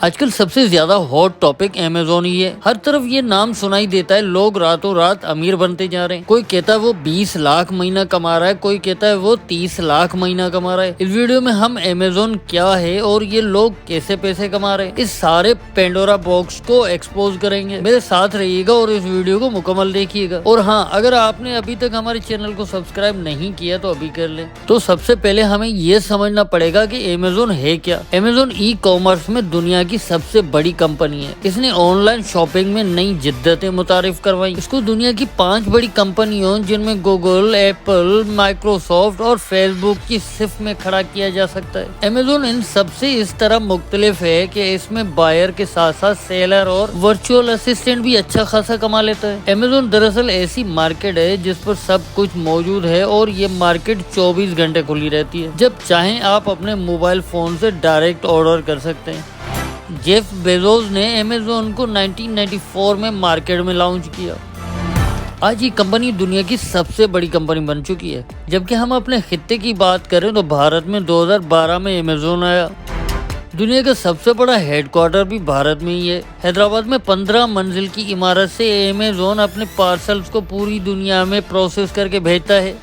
आजकल सबसे ज्यादा हॉट टॉपिक अमेज़न ही है। हर तरफ ये नाम सुनाई देता है। लोग रातों रात अमीर बनते जा रहे हैं। कोई कहता है वो 20 लाख महीना कमा रहा है, कोई कहता है वो 30 लाख महीना कमा रहा है। इस वीडियो में हम अमेज़न क्या है और ये लोग कैसे पैसे कमा रहे हैं, इस सारे पेंडोरा बॉक्स को एक्सपोज करेंगे। मेरे साथ रहिएगा और इस वीडियो को मुकम्मल देखिएगा। और हाँ, अगर आपने अभी तक हमारे चैनल को सब्सक्राइब नहीं किया तो अभी कर ले। तो सबसे पहले हमें ये समझना पड़ेगा कि अमेज़न है क्या। अमेज़न ई कॉमर्स में दुनिया की सबसे बड़ी कंपनी है। इसने ऑनलाइन शॉपिंग में नई जिद्दतें मुतारिफ करवाई। इसको दुनिया की 5 बड़ी कंपनियों जिनमें गूगल, एप्पल, माइक्रोसॉफ्ट और फेसबुक की सिर्फ में खड़ा किया जा सकता है। अमेज़न इन सबसे इस तरह मुख्तलिफ है कि इसमें बायर के साथ साथ सेलर और वर्चुअल असिस्टेंट भी अच्छा खासा कमा लेता है। अमेज़न दरअसल ऐसी मार्केट है जिस पर सब कुछ मौजूद है और ये मार्केट 24 घंटे खुली रहती है। जब चाहें आप अपने मोबाइल फोन से डायरेक्ट ऑर्डर कर सकते हैं। जेफ बेजोस ने अमेज़न को 1994 में मार्केट में लॉन्च किया। आज ये कंपनी दुनिया की सबसे बड़ी कंपनी बन चुकी है। जबकि हम अपने खित्ते की बात करें तो भारत में 2012 में अमेज़न आया। दुनिया का सबसे बड़ा हेडक्वार्टर भी भारत में ही है। हैदराबाद में 15 मंजिल की इमारत से अमेज़न अपने पार्सल्स को पूरी दुनिया में प्रोसेस करके भेजता है।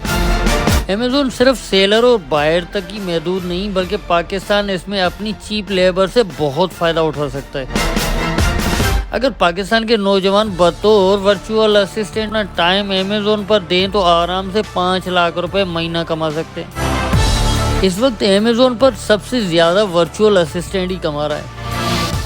अमेज़न सिर्फ सेलर और बायर तक ही महदूद नहीं, बल्कि पाकिस्तान इसमें अपनी चीप लेबर से बहुत फायदा उठा सकता है। अगर पाकिस्तान के नौजवान बतौर वर्चुअल असिस्टेंट ना टाइम अमेज़न पर दें तो आराम से 5 लाख रुपए महीना कमा सकते हैं। इस वक्त अमेज़न पर सबसे ज्यादा वर्चुअल असिस्टेंट ही कमा रहा है।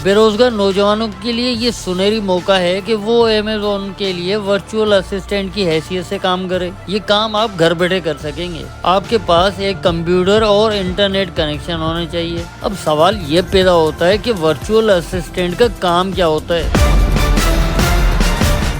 बेरोजगार नौजवानों के लिए ये सुनहरी मौका है कि वो अमेज़न के लिए वर्चुअल असिस्टेंट की हैसियत से काम करें। ये काम आप घर बैठे कर सकेंगे। आपके पास एक कंप्यूटर और इंटरनेट कनेक्शन होना चाहिए। अब सवाल ये पैदा होता है कि वर्चुअल असिस्टेंट का काम क्या होता है।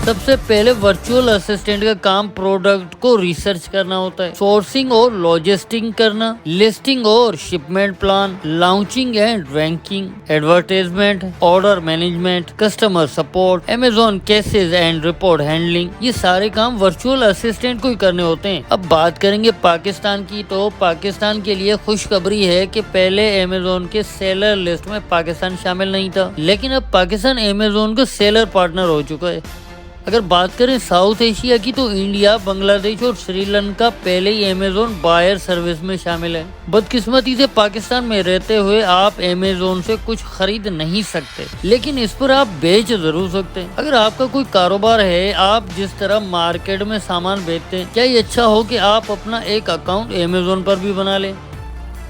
सबसे पहले वर्चुअल असिस्टेंट का काम प्रोडक्ट को रिसर्च करना होता है, सोर्सिंग और लॉजिस्टिक करना, लिस्टिंग और shipment plan, launching and ranking, advertisement, order management, customer support, Amazon cases and report handling. ये सारे काम वर्चुअल असिस्टेंट को ही करने होते हैं। अब बात करेंगे पाकिस्तान की, तो पाकिस्तान के लिए खुशखबरी है कि पहले अमेज़न के सेलर लिस्ट में पाकिस्तान शामिल नहीं था, लेकिन अब पाकिस्तान अमेज़न का सेलर पार्टनर हो चुका है। अगर बात करें साउथ एशिया की, तो इंडिया, बांग्लादेश और श्रीलंका पहले ही अमेज़न बायर सर्विस में शामिल है। बदकिस्मती से पाकिस्तान में रहते हुए आप अमेज़न से कुछ खरीद नहीं सकते, लेकिन इस पर आप बेच जरूर सकते हैं। अगर आपका कोई कारोबार है, आप जिस तरह मार्केट में सामान बेचते हैं, क्या ये अच्छा हो कि आप अपना एक अकाउंट अमेज़न पर भी बना लें।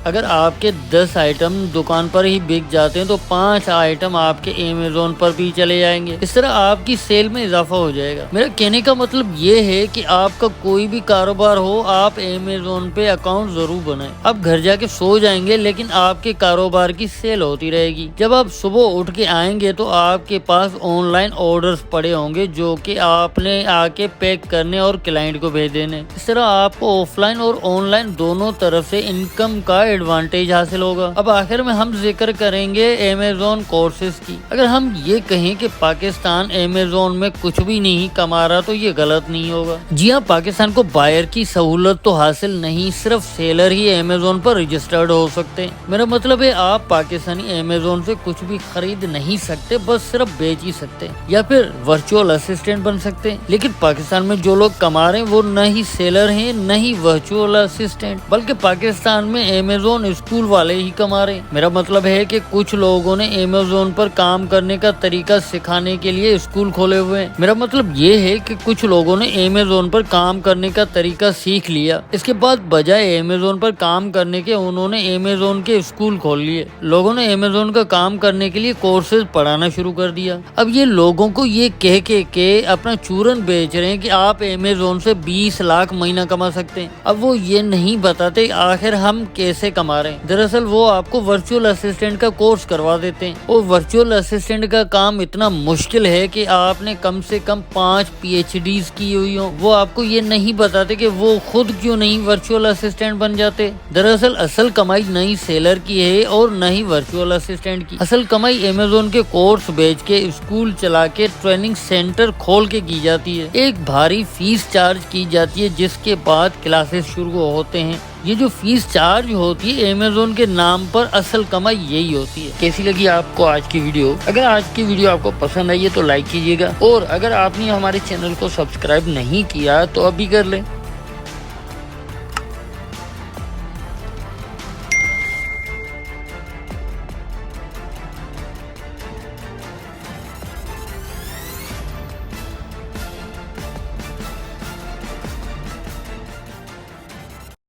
अगर आपके 10 आइटम दुकान पर ही बिक जाते हैं तो 5 आइटम आपके अमेज़न पर भी चले जाएंगे। इस तरह आपकी सेल में इजाफा हो जाएगा। मेरा कहने का मतलब ये है कि आपका कोई भी कारोबार हो, आप अमेज़न पे अकाउंट जरूर बनाएं। आप घर जाके सो जाएंगे लेकिन आपके कारोबार की सेल होती रहेगी। जब आप सुबह उठ के आएंगे तो आपके पास ऑनलाइन ऑर्डर्स पड़े होंगे जो कि आपने आके पैक करने और क्लाइंट को भेज देने। इस तरह आपको ऑफलाइन और ऑनलाइन दोनों तरफ से इनकम का एडवांटेज हासिल होगा। अब आखिर में हम जिक्र करेंगे अमेज़न कोर्सेज की। अगर हम ये कहें कि पाकिस्तान अमेज़न में कुछ भी नहीं कमा रहा तो ये गलत नहीं होगा। जी हाँ, पाकिस्तान को बायर की सहूलत तो हासिल नहीं, सिर्फ सेलर ही अमेज़न पर रजिस्टर्ड हो सकते हैं। मेरा मतलब है आप पाकिस्तानी अमेज़न से कुछ भी खरीद नहीं सकते, बस सिर्फ बेच ही सकते हैं या फिर वर्चुअल असिस्टेंट बन सकते हैं। लेकिन पाकिस्तान में जो लोग कमा रहे हैं वो न ही सेलर हैं न ही वर्चुअल असिस्टेंट, बल्कि पाकिस्तान में अमेज़न स्कूल वाले ही कमा रहे। मेरा मतलब है कि कुछ लोगों ने अमेज़न पर काम करने का तरीका सिखाने के लिए स्कूल खोले हुए हैं। मेरा मतलब ये है कि कुछ लोगों ने अमेज़न पर काम करने का तरीका सीख लिया, इसके बाद बजाय अमेज़न पर काम करने के उन्होंने अमेज़न के स्कूल खोल लिए। लोगों ने अमेज़न का काम करने के लिए कोर्सेज पढ़ाना शुरू कर दिया। अब ये लोगों को ये कह के अपना चूरन बेच रहे हैं कि आप अमेज़न से 20 लाख महीना कमा सकते हैं। अब वो ये नहीं बताते आखिर हम कैसे कमा रहे हैं। दरअसल वो आपको वर्चुअल असिस्टेंट का कोर्स करवा देते हैं और वर्चुअल असिस्टेंट का काम इतना मुश्किल है कि आपने कम से कम 5 PhDs की हुई हो। वो आपको ये नहीं बताते कि वो खुद क्यों नहीं वर्चुअल असिस्टेंट बन जाते। दरअसल असल कमाई नहीं सेलर की है और न ही वर्चुअल असिस्टेंट की। असल कमाई अमेज़न के कोर्स बेच के, स्कूल चला के, ट्रेनिंग सेंटर खोल के की जाती है। एक भारी फीस चार्ज की जाती है जिसके बाद क्लासेस शुरू होते हैं ये जो फीस चार्ज होती है अमेज़न के नाम पर, असल कमाई यही होती है। कैसी लगी आपको आज की वीडियो? अगर आज की वीडियो आपको पसंद आई है तो लाइक कीजिएगा, और अगर आपने हमारे चैनल को सब्सक्राइब नहीं किया तो अभी कर लें।